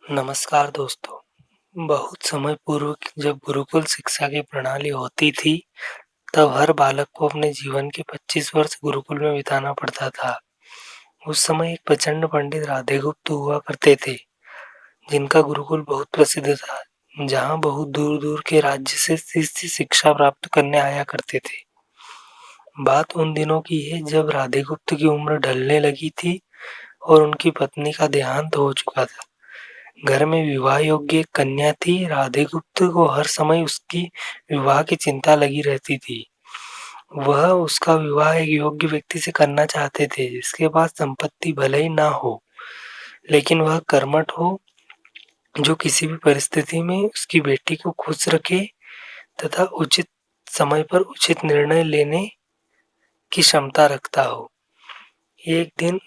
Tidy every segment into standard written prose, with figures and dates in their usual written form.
नमस्कार दोस्तों। बहुत समय पूर्व जब गुरुकुल शिक्षा की प्रणाली होती थी, तब हर बालक को अपने जीवन के 25 वर्ष गुरुकुल में बिताना पड़ता था। उस समय एक प्रचंड पंडित राधे गुप्त हुआ करते थे, जिनका गुरुकुल बहुत प्रसिद्ध था, जहाँ बहुत दूर दूर के राज्य से शिष्य शिक्षा प्राप्त करने आया करते थे। बात उन दिनों की है जब राधे गुप्त की उम्र ढलने लगी थी और उनकी पत्नी का देहांत हो चुका था। घर में विवाह योग्य एक कन्या थी। राधे गुप्त को हर समय उसकी विवाह की चिंता लगी रहती थी। वह उसका विवाह एक योग्य व्यक्ति से करना चाहते थे, जिसके पास संपत्ति भले ही ना हो, लेकिन वह कर्मठ हो, जो किसी भी परिस्थिति में उसकी बेटी को खुश रखे तथा उचित समय पर उचित निर्णय लेने की क्षमता रखता हो। एक दिन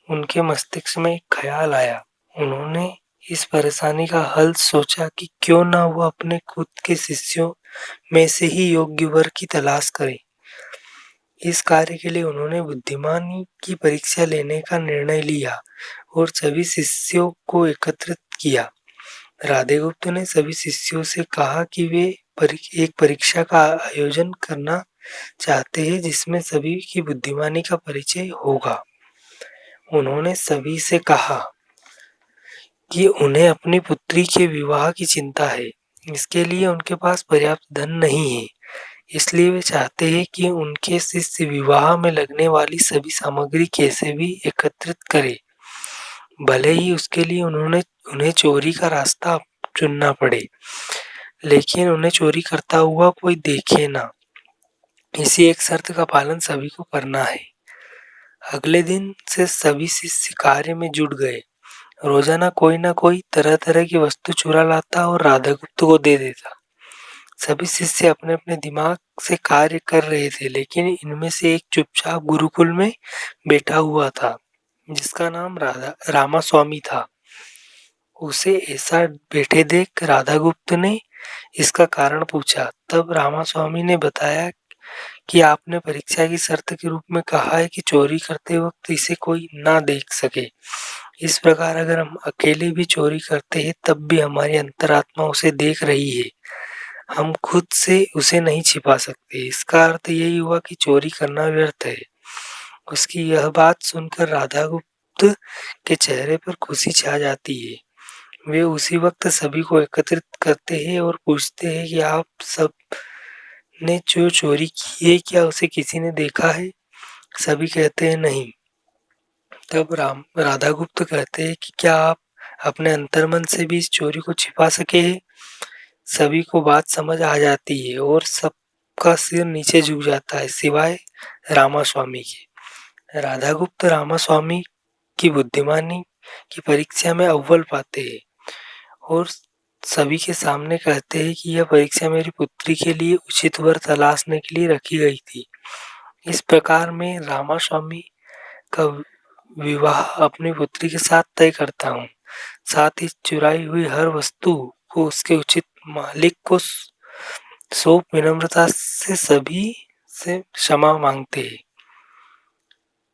उनके मस्तिष्क में एक ख्याल आया। उन्होंने इस परेशानी का हल सोचा कि क्यों ना वो अपने खुद के शिष्यों में से ही योग्य वर की तलाश करें। इस कार्य के लिए उन्होंने बुद्धिमानी की परीक्षा लेने का निर्णय लिया और सभी शिष्यों को एकत्रित किया। राधे गुप्त ने सभी शिष्यों से कहा कि वे एक परीक्षा का आयोजन करना चाहते हैं, जिसमें सभी की बुद्धिमानी का परिचय होगा। उन्होंने सभी से कहा कि उन्हें अपनी पुत्री के विवाह की चिंता है। इसके लिए उनके पास पर्याप्त धन नहीं है, इसलिए वे चाहते हैं कि उनके शिष्य विवाह में लगने वाली सभी सामग्री कैसे भी एकत्रित करें, भले ही उसके लिए उन्हें चोरी का रास्ता चुनना पड़े, लेकिन उन्हें चोरी करता हुआ कोई देखे ना। इसी एक शर्त का पालन सभी को करना है। अगले दिन से सभी शिष्य कार्य में जुट गए। रोजाना कोई ना कोई तरह तरह की वस्तु चुरा लाता और राधा गुप्त को दे देता। सभी शिष्य अपने अपने दिमाग से कार्य कर रहे थे, लेकिन इनमें से एक चुपचाप गुरुकुल में बैठा हुआ था, जिसका नाम रामा स्वामी था। उसे ऐसा बैठे देख राधा गुप्त ने इसका कारण पूछा। तब रामा स्वामी ने बताया कि आपने परीक्षा की शर्त के रूप में कहा है कि चोरी करते वक्त इसे कोई ना देख सके। इस प्रकार अगर हम अकेले भी चोरी करते हैं, तब भी हमारी अंतरात्मा उसे देख रही है। हम खुद से उसे नहीं छिपा सकते। इसका अर्थ यही हुआ कि चोरी करना व्यर्थ है। उसकी यह बात सुनकर राधा गुप्त के चेहरे पर खुशी छा जाती है। वे उसी वक्त सभी को एकत्रित करते हैं और पूछते हैं कि आप सब ने जो चोरी की है, क्या उसे किसी ने देखा है? सभी कहते हैं नहीं। तब राधा गुप्त कहते हैं कि क्या आप अपने अंतर्मन से भी इस चोरी को छिपा सके हैं? सभी को बात समझ आ जाती है और सबका सिर नीचे झुक जाता है, सिवाय रामास्वामी के। राधा गुप्त रामास्वामी की बुद्धिमानी की परीक्षा में अव्वल पाते हैं और सभी के सामने कहते हैं कि यह परीक्षा मेरी पुत्री के लिए उचित वर तलाशने के लिए रखी गई थी। इस प्रकार मैं रामास्वामी का विवाह अपनी पुत्री के साथ तय करता हूँ। साथ ही चुराई हुई हर वस्तु को उसके उचित मालिक को सौंप विनम्रता से सभी से क्षमा मांगते हैं।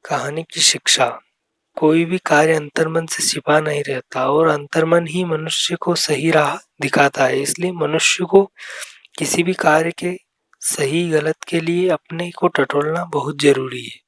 कहानी की शिक्षा: कोई भी कार्य अंतर्मन से छिपा नहीं रहता और अंतर्मन ही मनुष्य को सही राह दिखाता है। इसलिए मनुष्य को किसी भी कार्य के सही गलत के लिए अपने को टटोलना बहुत जरूरी है।